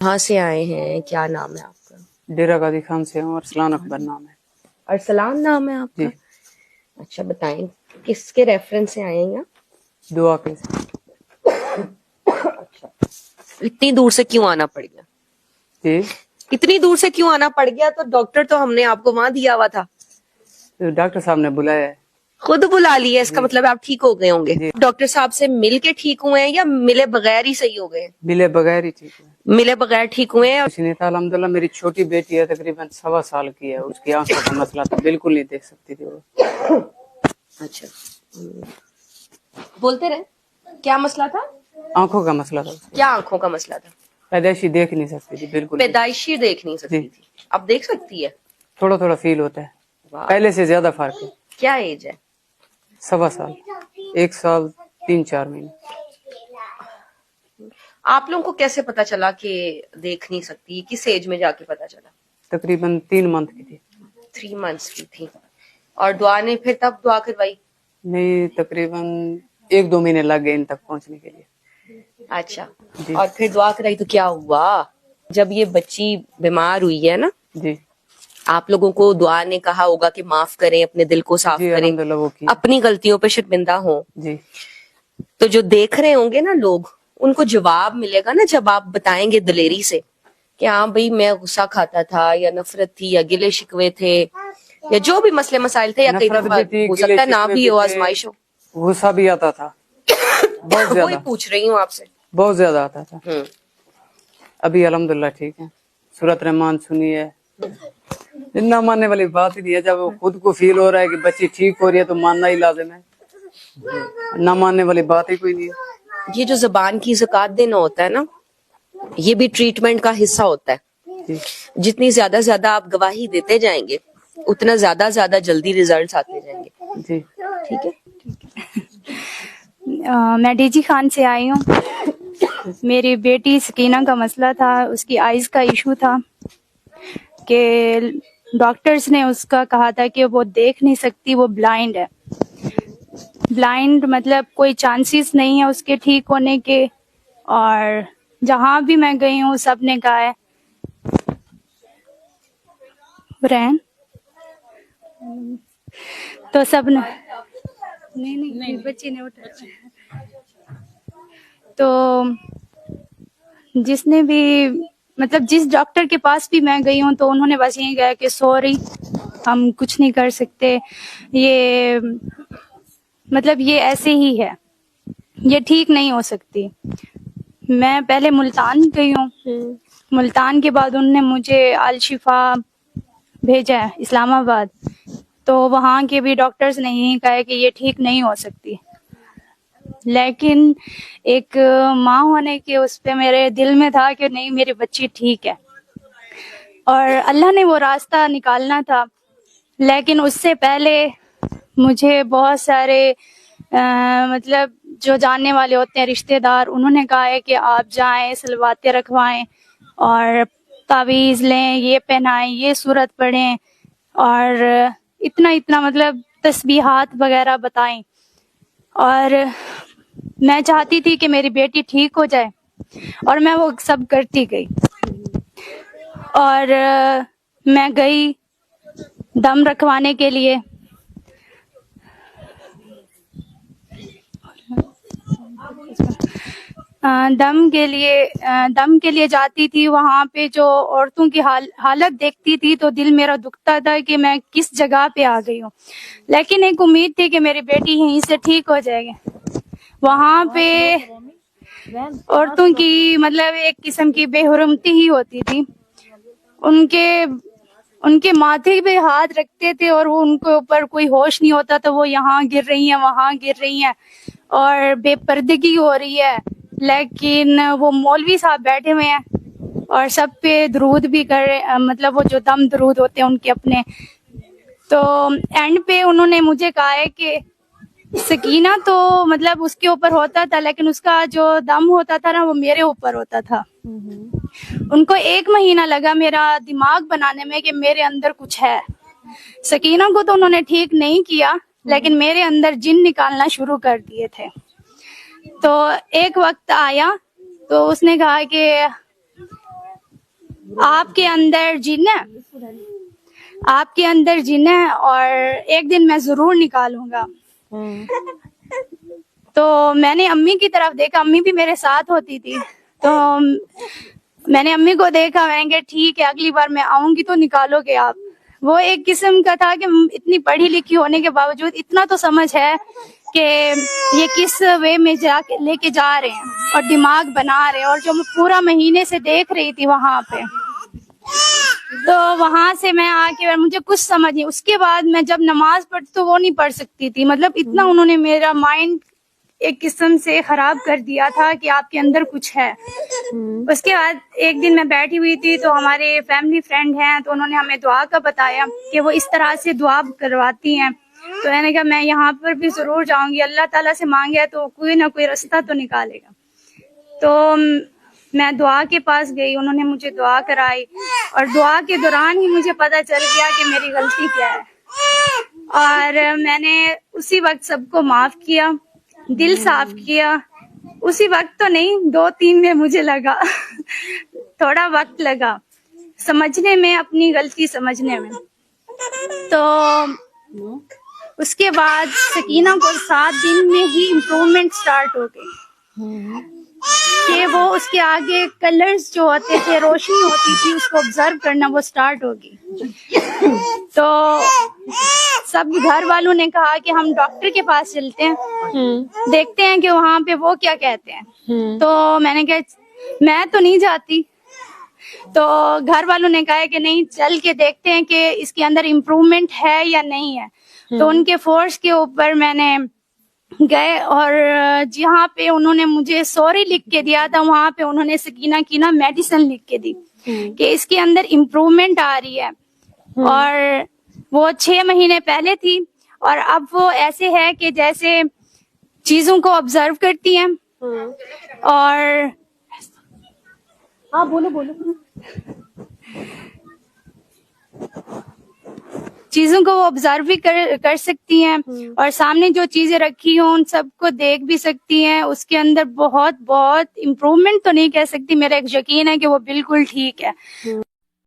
کہاں سے آئے ہیں؟ کیا نام ہے آپ کا؟ ڈیرہ غازی خان سے ہوں، ارسلان اکبر نام ہے۔ ارسلان نام ہے آپ کا؟ اچھا بتائیں کس کے ریفرنس سے آئے ہیں؟ دعا کے اچھا اتنی دور سے کیوں آنا پڑ گیا؟ جی اتنی دور سے کیوں آنا پڑ گیا؟ تو ڈاکٹر تو ہم نے آپ کو وہاں دیا ہوا تھا، ڈاکٹر صاحب نے بلایا ہے۔ خود بلا لیا، اس کا مطلب آپ ٹھیک ہو گئے ہوں گے۔ جی ڈاکٹر صاحب سے مل کے ٹھیک ہوئے ہیں یا ملے بغیر ہی صحیح ہو گئے ہیں؟ ملے بغیر ہی ٹھیک ہے، ملے بغیر ٹھیک ہوئے ہیں۔ کچھ نہیں تھا الحمدللہ۔ میری چھوٹی بیٹی ہے، تقریباً 1.25 سال کی ہے، اس کی آنکھوں کا مسئلہ تھا، بالکل نہیں دیکھ سکتی تھی وہ۔ اچھا بولتے رہے، کیا مسئلہ تھا؟ آنکھوں کا مسئلہ تھا، کیا آنکھوں کا مسئلہ تھا؟ پیدائشی دیکھ نہیں سکتی تھی بالکل۔ پیدائشی دیکھ نہیں سکتی جی تھی، اب دیکھ سکتی ہے؟ تھوڑا تھوڑا فیل ہوتا ہے، واہ، پہلے سے زیادہ فرق ہے۔ کیا ایج ہے؟ 1.25 سال، 1 سال 3-4 مہینے۔ آپ لوگوں کو کیسے پتا چلا کہ دیکھ نہیں سکتی؟ کس ایج میں جا کے پتا چلا؟ تقریباً 3 منتھ کی تھی۔ 3 months کی تھی، اور دعا نے پھر تب دعا کروائی؟ نہیں، تقریباً 1-2 مہینے لگ گئے ان تک پہنچنے کے لیے۔ اچھا جی اور پھر دعا کرائی تو کیا ہوا؟ جب یہ بچی بیمار ہوئی ہے نا، جی آپ لوگوں کو دعا نے کہا ہوگا کہ معاف کریں، اپنے دل کو صاف جی کریں، الحمدللہ وہ کی۔ اپنی غلطیوں پہ شرمندہ ہوں۔ جی تو جو دیکھ رہے ہوں گے نا لوگ، ان کو جواب ملے گا نا جب آپ بتائیں گے دلیری سے کہ ہاں بھائی میں غصہ کھاتا تھا، یا نفرت تھی، یا گلے شکوے تھے، یا جو بھی مسئلے مسائل تھے، یا کئی نفرت دفعہ بھی تھی، ہو گلے سکتا ہے نہ شکوے بھی بھی ہو، تھے، آزمائش ہو۔ غصہ بھی آتا تھا بہت وہی زیادہ، پوچھ رہی ہوں آپ سے۔ بہت زیادہ آتا تھا۔ ابھی الحمدللہ ٹھیک ہے، سورت رحمان سنی ہے۔ نہ ماننے والی بات ہی نہیں ہے، جب خود کو فیل ہو رہا ہے کہ بچی ٹھیک ہو رہی ہے تو ماننا ہی لازم ہے، نہ ماننے والی بات ہی کوئی نہیں ہے۔ یہ جو زبان کی زکات دینا ہوتا ہے نا، یہ بھی ٹریٹمنٹ کا حصہ ہوتا ہے۔ جی جتنی زیادہ زیادہ آپ گواہی دیتے جائیں گے، اتنا زیادہ جلدی ریزلٹس آتے جائیں گے۔ جی ٹھیک ہے؟ میں ڈی جی خان سے آئی ہوں۔ میری بیٹی سکینہ کا مسئلہ تھا، اس کی آئز کا ایشو تھا کہ ڈاکٹرز نے اس کا کہا تھا کہ وہ دیکھ نہیں سکتی، وہ بلائنڈ ہے۔ بلائنڈ مطلب کوئی چانسز نہیں ہے اس کے ٹھیک ہونے کے، اور جہاں بھی میں گئی ہوں سب نے کہا ہے برہن، تو سب نے نہیں بچی نے اٹھا، تو جس نے بھی مطلب جس ڈاکٹر کے پاس بھی میں گئی ہوں تو انہوں نے بس یہی کہا کہ سوری ہم کچھ نہیں کر سکتے، یہ مطلب یہ ایسے ہی ہے، یہ ٹھیک نہیں ہو سکتی۔ میں پہلے ملتان گئی ہوں، ملتان کے بعد انہوں نے مجھے الشفا بھیجا ہے اسلام آباد، تو وہاں کے بھی ڈاکٹرز نے یہی کہا کہ یہ ٹھیک نہیں ہو سکتی، لیکن ایک ماں ہونے کے اس پہ میرے دل میں تھا کہ نہیں میری بچی ٹھیک ہے، اور اللہ نے وہ راستہ نکالنا تھا۔ لیکن اس سے پہلے مجھے بہت سارے مطلب جو جاننے والے ہوتے ہیں رشتہ دار، انہوں نے کہا ہے کہ آپ جائیں سلواتیں رکھوائیں اور تعویذ لیں، یہ پہنائیں، یہ سورت پڑھیں، اور اتنا مطلب تسبیحات وغیرہ بتائیں، اور میں چاہتی تھی کہ میری بیٹی ٹھیک ہو جائے، اور میں وہ سب کرتی گئی۔ اور میں گئی دم رکھوانے کے لیے، دم کے لیے جاتی تھی، وہاں پہ جو عورتوں کی حالت دیکھتی تھی تو دل میرا دکھتا تھا کہ میں کس جگہ پہ آ گئی ہوں، لیکن ایک امید تھی کہ میری بیٹی یہیں سے ٹھیک ہو جائے گی۔ وہاں پہ عورتوں کی مطلب ایک قسم کی بے حرمتی ہی ہوتی تھی، ان کے ماتھے پہ ہاتھ رکھتے تھے اور وہ ان کے اوپر کوئی ہوش نہیں ہوتا تو وہ یہاں گر رہی ہیں وہاں گر رہی ہیں اور بے پردگی ہو رہی ہے، لیکن وہ مولوی صاحب بیٹھے ہوئے ہیں اور سب پہ درود بھی کر رہے، مطلب وہ جو دم درود ہوتے ہیں ان کے اپنے۔ تو اینڈ پہ انہوں نے مجھے کہا ہے کہ سکینہ تو مطلب اس کے اوپر ہوتا تھا، لیکن اس کا جو دم ہوتا تھا نا وہ میرے اوپر ہوتا تھا۔ ان کو 1 مہینہ لگا میرا دماغ بنانے میں کہ میرے اندر کچھ ہے۔ سکینہ کو تو انہوں نے ٹھیک نہیں کیا، لیکن میرے اندر جن نکالنا شروع کر دیے تھے۔ تو ایک وقت آیا تو اس نے کہا کہ آپ کے اندر جن ہے, آپ کے اندر جن ہے, اور ایک دن میں ضرور نکالوں گا. تو میں نے امی کی طرف دیکھا, امی بھی میرے ساتھ ہوتی تھی, تو میں نے امی کو دیکھا, میں نے کہا ٹھیک ہے اگلی بار میں آؤں گی تو نکالو گے آپ. وہ ایک قسم کا تھا کہ اتنی پڑھی لکھی ہونے کے باوجود اتنا تو سمجھ ہے کہ یہ کس وے میں جا کے لے کے جا رہے ہیں اور دماغ بنا رہے ہیں, اور جو میں پورا مہینے سے دیکھ رہی تھی وہاں پہ, تو وہاں سے میں آ کے مجھے کچھ سمجھ نہیں. اس کے بعد میں جب نماز پڑھتی تو وہ نہیں پڑھ سکتی تھی, مطلب اتنا انہوں نے میرا مائنڈ ایک قسم سے خراب کر دیا تھا کہ آپ کے اندر کچھ ہے. اس کے بعد ایک دن میں بیٹھی ہوئی تھی تو ہمارے فیملی فرینڈ ہیں, تو انہوں نے ہمیں دعا کا بتایا کہ وہ اس طرح سے دعا کرواتی ہیں. تو میں نے کہا میں یہاں پر بھی ضرور جاؤں گی, اللہ تعالیٰ سے مانگے تو کوئی نہ کوئی راستہ تو نکالے گا. تو میں دعا کے پاس گئی, انہوں نے مجھے دعا کرائی, اور دعا کے دوران ہی مجھے پتا چل گیا کہ میری غلطی کیا ہے, اور میں نے اسی وقت سب کو معاف کیا, دل صاف کیا. اسی وقت تو نہیں, 2-3 میں مجھے لگا تھوڑا وقت لگا سمجھنے میں, اپنی غلطی سمجھنے میں. تو اس کے بعد سکینہ کو 7 دن میں ہی امپروومنٹ سٹارٹ ہو گئی کہ وہ اس کے آگے کلرز جو ہوتے تھے, روشنی ہوتی تھی, اس کو آبزرو کرنا وہ سٹارٹ ہوگی. تو سب گھر والوں نے کہا کہ ہم ڈاکٹر کے پاس چلتے ہیں, دیکھتے ہیں کہ وہاں پہ وہ کیا کہتے ہیں. تو میں نے کہا میں تو نہیں جاتی. تو گھر والوں نے کہا کہ نہیں, چل کے دیکھتے ہیں کہ اس کے اندر امپروومنٹ ہے یا نہیں ہے. تو ان کے فورس کے اوپر میں نے گئے, اور جہاں پہ انہوں نے مجھے سوری لکھ کے دیا تھا, وہاں پہ انہوں نے سکینہ کی نا میڈیسن لکھ کے دی کہ اس کے اندر امپروومنٹ آ رہی ہے. اور وہ 6 مہینے پہلے تھی, اور اب وہ ایسے ہے کہ جیسے چیزوں کو آبزرو کرتی ہیں, اور ہاں بولو بولو. چیزوں کو وہ آبزرو بھی کر سکتی ہیں, اور سامنے جو چیزیں رکھی ہوں ان سب کو دیکھ بھی سکتی ہیں. اس کے اندر بہت امپروومنٹ تو نہیں کہہ سکتی, میرا ایک یقین ہے کہ وہ بالکل ٹھیک ہے.